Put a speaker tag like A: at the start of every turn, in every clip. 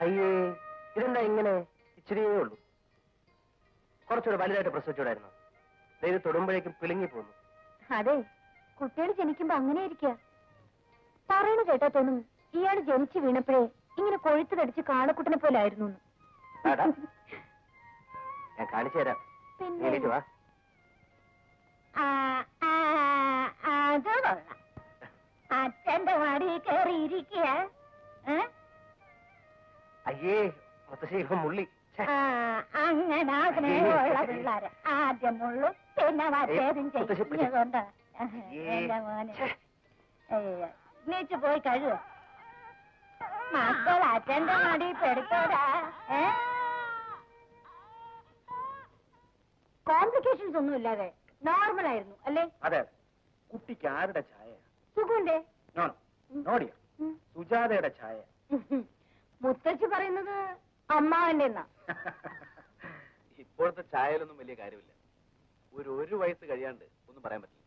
A: അയ്യേ, ഇതെന്താ ഇങ്ങനെ? ഇച്ചിരിയേ ഉള്ളൂ. കുറച്ചുകൂടെ വലുതായിട്ട് പ്രസവിച്ചൂടായിരുന്നു. ഇത് തൊടുമ്പോഴേക്കും പിളുങ്ങി പോന്നു.
B: അതെ, കുട്ടികൾ ജനിക്കുമ്പോ അങ്ങനെ ഇരിക്കുക. പറയണ കേട്ടാ തോന്നും ഇയാള് ജനിച്ചു വീണപ്പോഴേ ഇങ്ങനെ കൊഴുത്ത് തടിച്ച് കാളക്കുട്ടനെ പോലെ ആയിരുന്നു.
A: ഞാൻ കാണിച്ചു തരാം.
B: പിന്നെ
A: വാ.
B: അത് കൊള്ളാം. അച്ഛന്റെ മടി കയറിയിരിക്കുക.
A: അയ്യേ, മുത്തശ്ശി മുള്ളി.
B: അങ്ങനെ ആഗ്രഹമുള്ള പിള്ളേര് ആദ്യം മുള്ളും പിന്നെ മറ്റേതും ചെയ്യുന്നുണ്ട്. എന്റെ മോനെ നീച്ചു പോയി കഴിവ്. മക്കൾ അച്ഛന്റെ മടി പെടുത്തോടാ. കോംപ്ലിക്കേഷൻസ് ഒന്നും ഇല്ലാതെ നോർമൽ ആയിരുന്നു അല്ലേ?
C: അതെ. കുട്ടിക്ക് ആരുടെ ചായ?
B: സുഖുണ്ടേ?
C: നോടിയ സുജാതയുടെ ചായ.
B: മുത്തച്ഛി പറയുന്നത് അമ്മാവന്റെ എന്നാ.
D: ഇപ്പോഴത്തെ ചായയിലൊന്നും വലിയ കാര്യമില്ല. ഒരു വയസ്സ് കഴിയാണ്ട് ഒന്നും പറയാൻ പറ്റില്ല.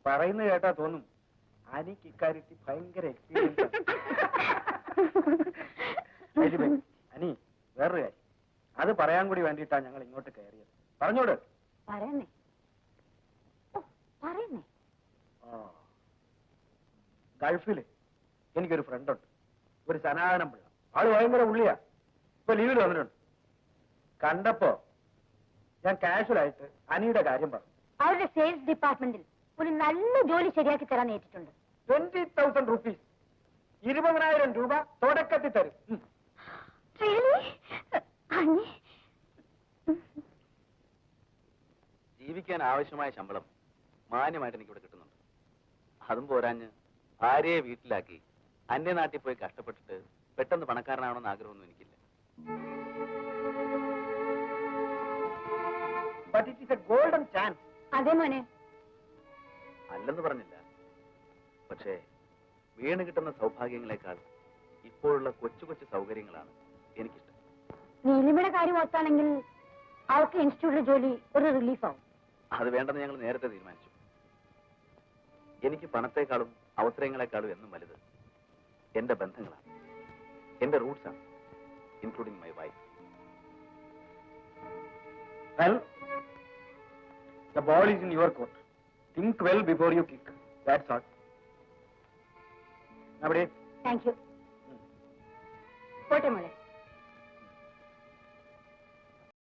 C: പറയുന്നത് കേട്ടാ തോന്നും അനിക്ക് ഇക്കാര്യത്തിൽ ഭയങ്കര എക്സ്പീരിയൻസ്. അനി, വേറൊരു കാര്യം, അത് പറയാൻ കൂടി വേണ്ടിയിട്ടാ ഞങ്ങൾ ഇങ്ങോട്ട് കയറിയത്. പറഞ്ഞോട്.
B: പറയുന്നേ പറയുന്നേ.
C: ഗൾഫില് എനിക്കൊരു ഫ്രണ്ടുണ്ട്, ഒരു സനാതനം പിള്ള. ആള് ഭയങ്കര ഉള്ളിയാ. ഇപ്പൊ ലീവിൽ വന്നിട്ടുണ്ട്. കണ്ടപ്പോ ഞാൻ കാഷ്വലായിട്ട് അനിയുടെ കാര്യം പറഞ്ഞു.
B: അവരുടെ സെയിൽസ് ഡിപ്പാർട്ട്മെന്റിൽ ഒരു നല്ല ജോലി ശരിയാക്കി തരാൻ ഏറ്റിട്ടുണ്ട്.
C: 20,000 rupees, 20,000 രൂപ തുടക്കത്തിൽ തരും.
D: ജീവിക്കാൻ ആവശ്യമായ ശമ്പളം മാന്യമായിട്ട് എനിക്കിവിടെ കിട്ടുന്നുണ്ട്. അതും പോരാഞ്ഞ് ആരെയെ വീട്ടിലാക്കി അന്യനാട്ടിൽ പോയി കഷ്ടപ്പെട്ടിട്ട് പെട്ടെന്ന് പണക്കാരനാവണമെന്ന് ആഗ്രഹമൊന്നും എനിക്കില്ല.
C: But it is a golden chance.
B: അതെ മോനെ.
D: അല്ലെന്ന് പറഞ്ഞില്ല. പക്ഷേ വീണ് കിട്ടുന്ന സൗഭാഗ്യങ്ങളെക്കാൾ ഇപ്പോഴുള്ള കൊച്ചു കൊച്ചു സൗകര്യങ്ങളാണ് എനിക്കിഷ്ടം.
B: നീലിമയുടെ കാര്യം ഓർത്താണെങ്കിൽ അവർക്ക് ഇൻസ്റ്റിറ്റ്യൂട്ടിലെ ജോലി ഒരു റിലീഫാവും.
D: അത് വേണ്ടെന്ന് ഞങ്ങൾ നേരത്തെ തീരുമാനിച്ചു. എനിക്ക് പണത്തെക്കാളും അവസരങ്ങളെക്കാളും എന്നും വലുത് എന്റെ ബന്ധങ്ങളാണ്, എന്റെ റൂട്ട്സാണ്, including my wife.
C: Well, the ball is in your court. Think well before you kick. That's all. Nobody.
B: Thank you. പോട്ടെ മോളെ.